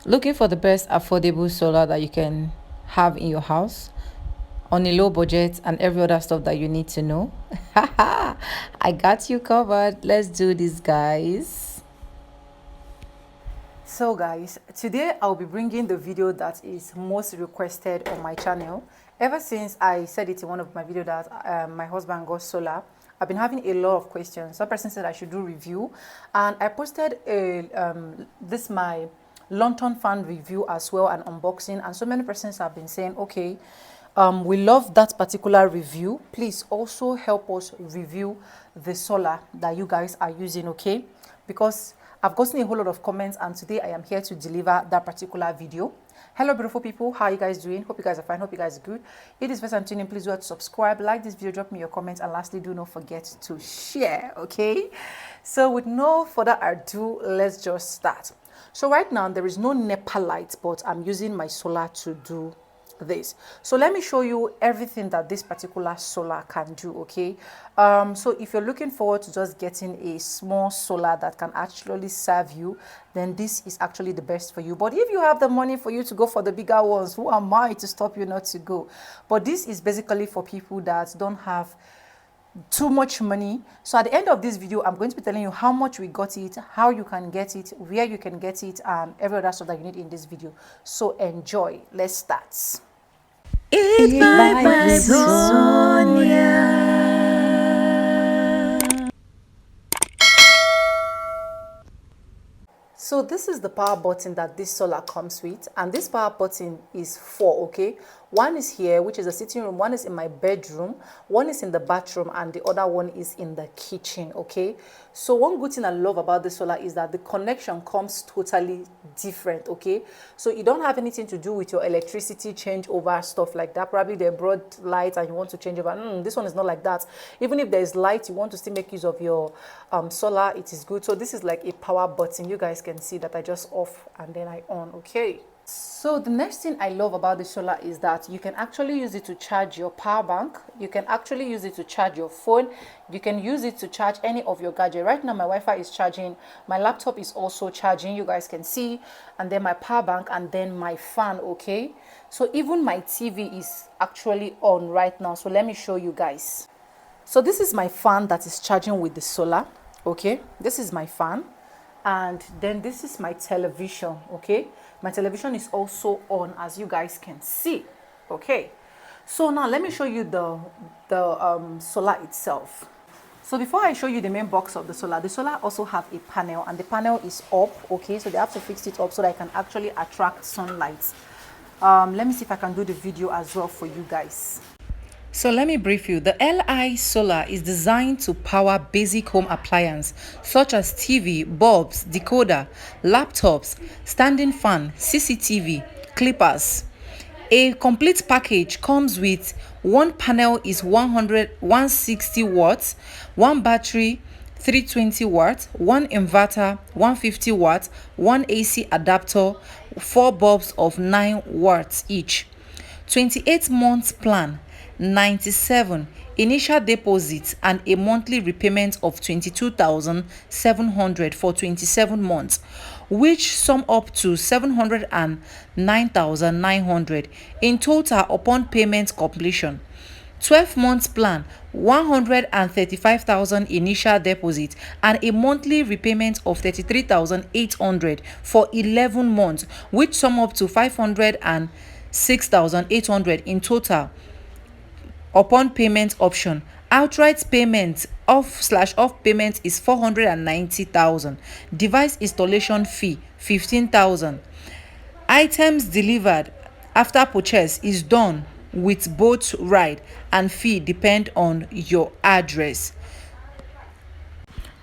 Looking for the best affordable solar that you can have in your house on a low budget and every other stuff that you need to know? I got you covered. Let's do this, guys. So guys, today I'll be bringing the video that is most requested on my channel. Ever since I said it in one of my videos that my husband got solar, I've been having a lot of questions. Some person said I should do review, and I posted this my London fan review as well, and unboxing, and so many persons have been saying, okay, we love that particular review. Please also help us review the solar that you guys are using, okay? Because I've gotten a whole lot of comments, and today I am here to deliver that particular video. Hello beautiful people, how are you guys doing? Hope you guys are fine, hope you guys are good. If this is first time tuning in, please do have to subscribe, like this video, drop me your comments, and lastly, do not forget to share, okay? So with no further ado, let's just start. So right now there is no NEPA light, but I'm using my solar to do this. So let me show you everything that this particular solar can do, okay? So if you're looking forward to just getting a small solar that can actually serve you, then this is actually the best for you. But if you have the money for you to go for the bigger ones, who am I to stop you not to go? But this is basically for people that don't have too much money. So at the end of this video, I'm going to be telling you how much we got it, how you can get it, where you can get it, and every other stuff that you need in this video. So enjoy. Let's start. It's by Sonia. So this is the power button that this solar comes with, and this power button is 4, okay? One is here, which is the sitting room, one is in my bedroom, one is in the bathroom, and the other one is in the kitchen, okay? So one good thing I love about the solar is that the connection comes totally different, okay? So you don't have anything to do with your electricity changeover, stuff like that. Probably they brought light and you want to change over. This one is not like that. Even if there is light, you want to still make use of your solar, it is good. So this is like a power button. You guys can see that I just off and then I on, okay? So the next thing I love about the solar is that you can actually use it to charge your power bank. You can actually use it to charge your phone. You can use it to charge any of your gadget. Right now my Wi-Fi is charging. My laptop is also charging, you guys can see. And then my power bank, and then my fan, okay? So even my TV is actually on right now. So let me show you guys. So this is my fan that is charging with the solar, okay? This is my fan. And then this is my television, okay? My television is also on, as you guys can see, okay? So now let me show you the solar itself. So before I show you the main box of the solar also have a panel, and the panel is up, okay? So they have to fix it up so that I can actually attract sunlight. Let me see if I can do the video as well for you guys. So let me brief you. The LI Solar is designed to power basic home appliances such as TV, bulbs, decoder, laptops, standing fan, CCTV, clippers. A complete package comes with one panel is 160 watts, one battery 320 watts, one inverter 150 watts, one AC adapter, 4 bulbs of 9 watts each. 28 months plan, 97 initial deposit, and a monthly repayment of 22,700 for 27 months, which sum up to 709,900 in total upon payment completion. 12 months plan, 135,000 initial deposit and a monthly repayment of 33,800 for 11 months, which sum up to 506,800 in total upon payment option. Outright payment off payment is 490,000. Device installation fee 15,000. Items delivered after purchase is done with both ride and fee depend on your address.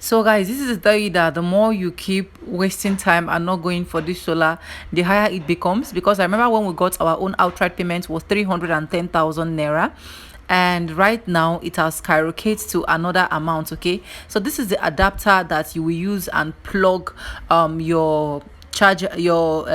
So guys, this is to tell you that the more you keep wasting time and not going for this solar, the higher it becomes. Because I remember when we got our own outright payment was 310,000 naira, and right now it has skyrocketed to another amount, okay? So this is the adapter that you will use and plug your charger, your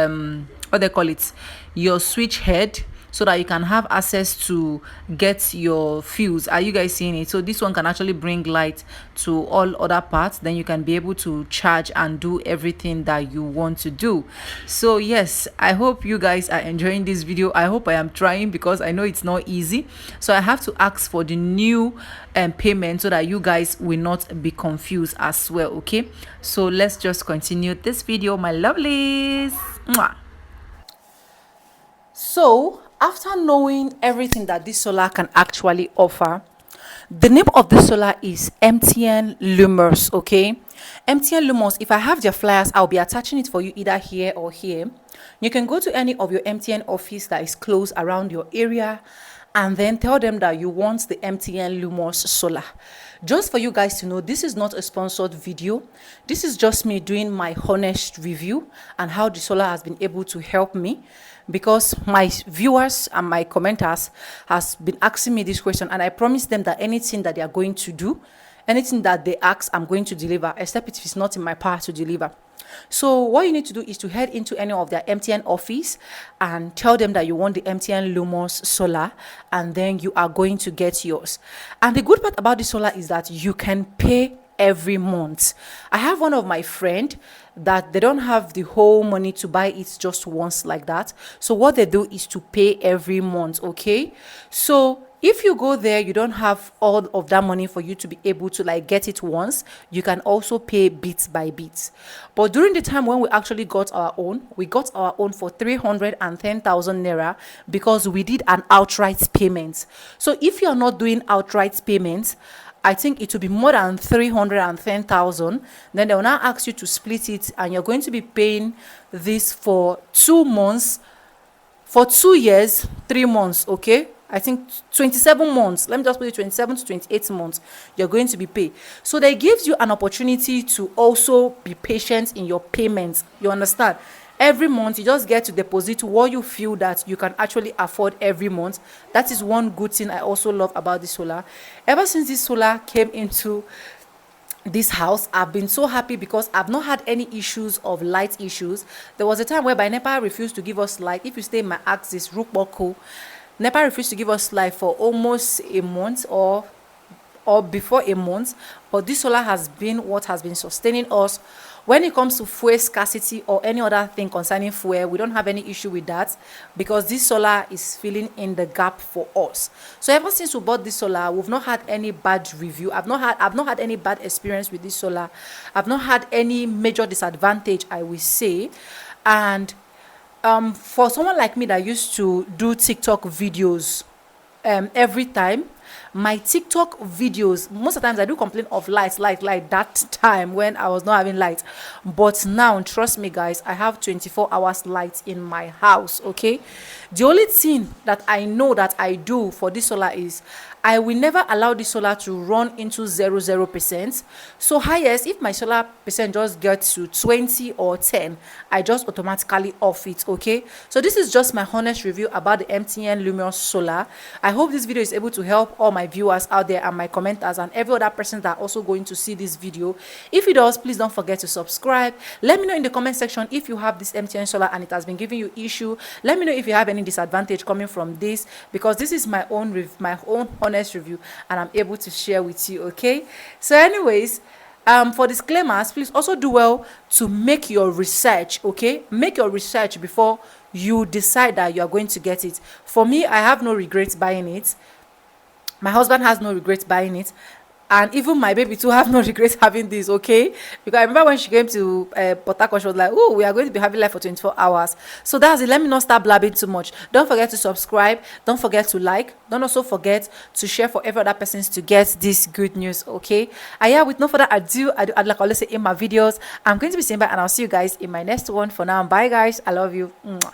what they call it, your switch head. so that you can have access to get your fuse. Are you guys seeing it? So this one can actually bring light to all other parts, then you can be able to charge and do everything that you want to do. So yes, I hope you guys are enjoying this video. I hope I am trying, because I know it's not easy. So I have to ask for the new payment so that you guys will not be confused as well. Okay, so let's just continue this video, my lovelies. Mwah. So after knowing everything that this solar can actually offer, the name of the solar is MTN Lumos. Okay, MTN Lumos, if I have their flyers, I'll be attaching it for you either here or here. You can go to any of your MTN office that is close around your area, and then tell them that you want the MTN Lumos solar. Just for you guys to know, this is not a sponsored video. This is just me doing my honest review and how the solar has been able to help me, because my viewers and my commenters has been asking me this question, and I promised them that anything that they are going to do, anything that they ask, I'm going to deliver, except if it's not in my power to deliver. So what you need to do is to head into any of their MTN office and tell them that you want the MTN Lumos solar, and then you are going to get yours. And the good part about the solar is that you can pay every month. I have one of my friend that they don't have the whole money to buy it just once like that. So what they do is to pay every month. Okay, so if you go there, you don't have all of that money for you to be able to like get it once. You can also pay bit by bit. But during the time when we actually got our own, we got our own for 310,000 naira, because we did an outright payment. So if you are not doing outright payments, I think it will be more than 310,000. Then they will now ask you to split it, and you're going to be paying this for 2 months, for 2 years, 3 months. Okay, I think 27 months. Let me just put it 27 to 28 months. You're going to be paid. So that gives you an opportunity to also be patient in your payments. You understand? Every month you just get to deposit what you feel that you can actually afford every month. That is one good thing I also love about this solar. Ever since this solar came into this house, I've been so happy, because I've not had any issues of light issues. There was a time whereby NEPA refused to give us light. If you stay in my axis, Rukboko, NEPA refused to give us light for almost a month or before a month. But this solar has been what has been sustaining us. When it comes to fuel scarcity or any other thing concerning fuel, we don't have any issue with that, because this solar is filling in the gap for us. So ever since we bought this solar, we've not had any bad review. I've not had any bad experience with this solar. I've not had any major disadvantage, I will say. And for someone like me that used to do TikTok videos every time, my TikTok videos, most of the times I do complain of light that time when I was not having light. But now, trust me guys, I have 24 hours light in my house. Okay, the only thing that I know that I do for this solar is I will never allow the solar to run into 0%. So highest, if my solar percent just gets to 20 or 10, I just automatically off it. Okay, so this is just my honest review about the MTN Lumos solar. I hope this video is able to help all my viewers out there and my commenters and every other person that are also going to see this video. If it does, please don't forget to subscribe. Let me know in the comment section if you have this MTN solar and it has been giving you issue. Let me know if you have any disadvantage coming from this, because this is my own honest review and I'm able to share with you. Okay, so anyways, for disclaimers, please also do well to make your research. Okay, make your research before you decide that you are going to get it. For me, I have no regrets buying it. My husband has no regrets buying it, and even my baby too have no regrets having this. Okay, because I remember when she came to Port Harcourt, she was like, oh, we are going to be having live for 24 hours. So that's it. Let me not start blabbing too much. Don't forget to subscribe, don't forget to like, don't also forget to share for every other persons to get this good news. Okay, and yeah, with no further ado, I'd like I always say in my videos, I'm going to be saying bye, and I'll see you guys in my next one. For now, bye guys, I love you. Mwah.